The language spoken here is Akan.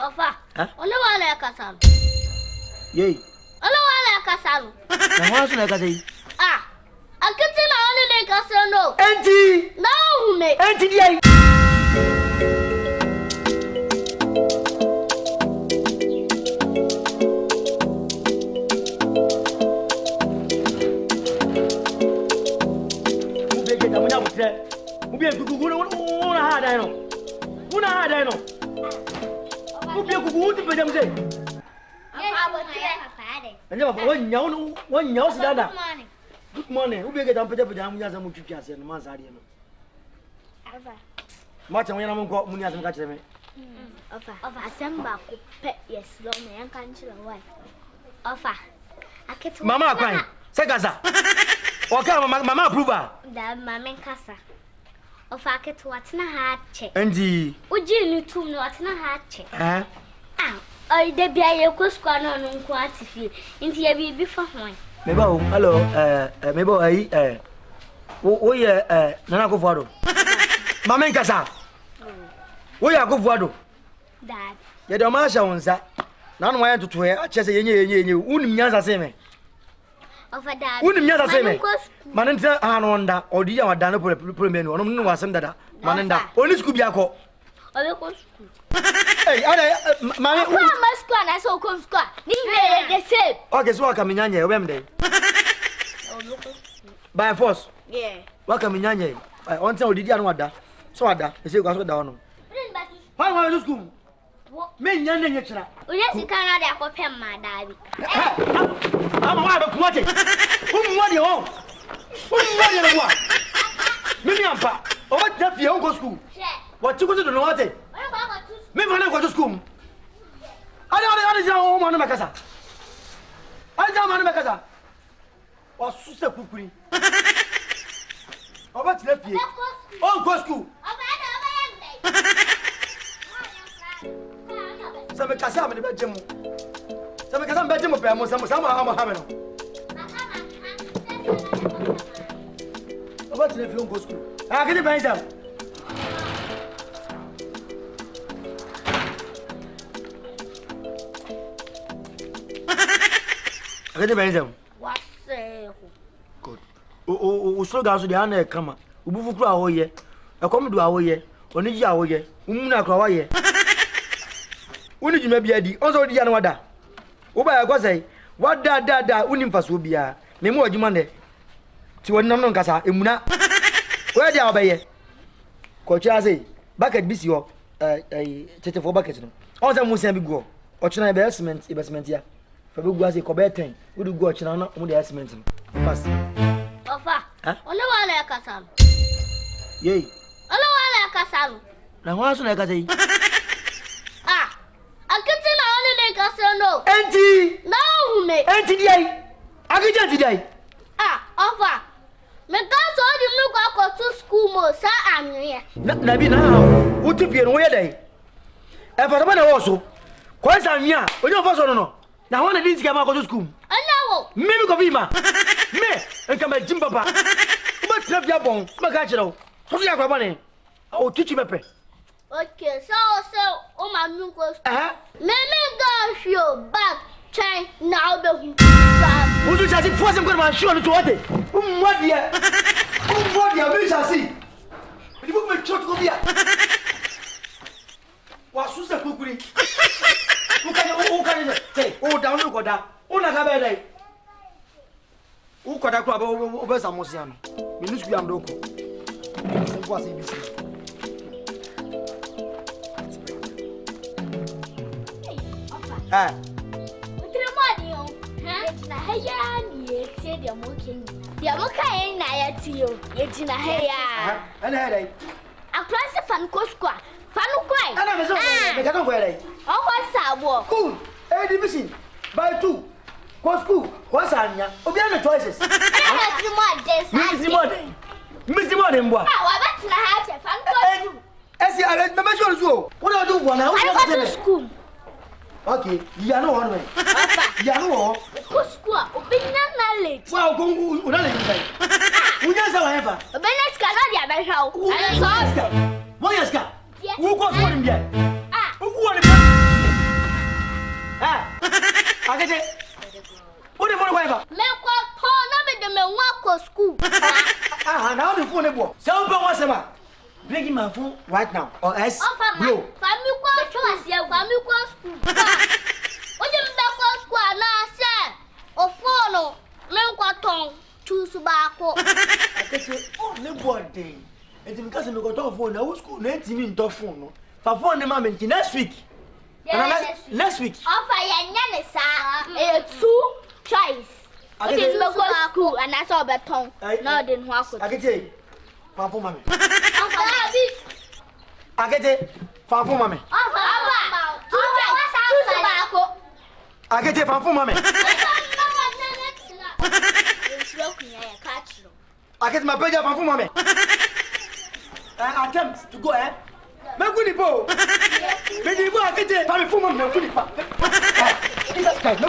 Ofa. Ono wala kasam. Yey. Ono wala kasam. Na ho aso na kasai. Akete na ono ne kasam no. Enti. Na hume. Enti di ai. Ubege da munya butre. Ubi gugu una ha dai no. Una ha dai no. Ubi gugu uti pe jam sei. Anya baba won nyaw si dada. Good morning. Ubege da pe jam munya zamu twitwa ase no mansa de no. Ava. Ma chan wona monko munya zamu ka kire me. Ava asamba ko pe yes lo me yan kan kire wai. Ava. Akete. Mama kwan. Se gaza. Okay, mama approval. Da mama nkasa. Ofa akete watena ha che. Endi. Uji ni tum no watena ha che. Ai de bia ye koskwa no no nko atifi. Nti ye bibi fa hwan. Meba o, hello, meba ai wo ye nana ko fuado. Mama nkasa. Wo ye akofo Dad. Ye de ma sha wonsa. Na no waye tutu he a che se yenye unim nyansa se me. Ofa dad. Unim nyansa se me. Manenta ha no nda odi ya wada no problem no no wasem dada. Manenda. Oni school bia ko. Obe ko school. Hey, ada mama ma school na so ko school. Ni the same. Okay, so aka minyanye obem dey. By force. Yeah. Waka minyanye. On tell odidi anu ada. So ada. E say kwa so da ono. Why want to school? Me nyanye nye kira. Uye sika na de akopem ma dabi. Ama wa be kumote. Umwa de ho. Umwa de no wa. Me mi ampa. O ba da fie on go school. What you go to no wate? Me fana go to school. Ada ja o mo na makasa. Ada ma na makasa. O suse kukuri. O ba tire fie. On go school. Sabe casa me be jemu. Sabe casa me be jemu pe mo sama ha me no. O ba tire fie on go school. Akete ben sam. Akete ben sam. Good. O slogan so de ana e kama. Ubufu kura ahoye. Ekom do ahoye. Oniji ahoye. Umuna kura waye. Uni juma bia di. Onso di ya na wada. Wo ba ya kwasai. Wada uni mfaso bia. Me mu ojuma ne. Ti woni nam no nkasa emuna. Wo dia obaye. Ko chia sei. Bucket bisi ho. Tete for bucket no. Onso mu sian bi go. Ochina be cement ya. Fa be gu ase ko be 10. Wo du go ochina no mu de cement no. Fast. Ofa. Ono wala kasam. Yey. Ono wala kasam. Na ho aso na kasai. Akete na ono ne kasam no. Enti. Na hume. Enti di ai. Akete di ai. Ofa. Me kaso di mu kwa to school mo sa anwe. Na bi na uti fie no wo ye dai. E fa na wo so. Ko sa nwia, onye ofo so no. Na ho na di sika ma ko to school. Anawo. Me mi ko fi ma. Me enka ma jim papa. Ba trafia bon, ma ka kire wo. So ya kwa bane. O tuchi mepe. Okay, so o ma nu ko. Me go show back chain now be hu. Uzu chasi force ko ma show no to what? Umwadia me chasi. Ni bu me chot ko bia. Wa susa kukuri. Ukanya say, oh down no koda. Una ka be dai. U koda ko ba o be samosia no. Me nu sku am do ko. Se ko asi bisi. Utremadion. Na haya ni etie de mo kenyi. De mo kai na ya tiyo. Ye na haya. Ana dai. Aklase fan ko skwa. Fanu kwai. Ana me so me ka don ko dai. O ko sabo. Cool. Division by 2. Ko school. Ko sanya. Obi ana choices. Ana Missy more than what? Wa bet na ha che fan ko. Esi ara me me sure so. What do you do for now? I go to school. Okay, you know one way. You know Ko school. Obinya knowledge. Wow, go una le ngai. Unya sa whatever. Obinya ska na dia be hwa. What is that? Who goes for him yet? Ah. Who want Akete. What the phone wife? Me kwa no be de me wa school. Now the phone bo. Say open one sema. Bring my phone right now or else blow. Family kwa school. Oje mbe kwa school na se. O phone me kwa ton choose ba ko. Akete phone ne body. Enti because me go ton phone na school na ntimi nto phone no. Fa phone ne ma me next week. Next week. Offer ya nya ne sa. 2 choice. Okay, me go school and I saw beton. No den ho akọ. Akete. Fa phone mama. Akete. Fa phone mama. Akete fa phone mama. Akete my page fa phone mama. Attempt to go me kuni po. Me di bo Akete fa me phone mama me kuni pa. Jesus Christ.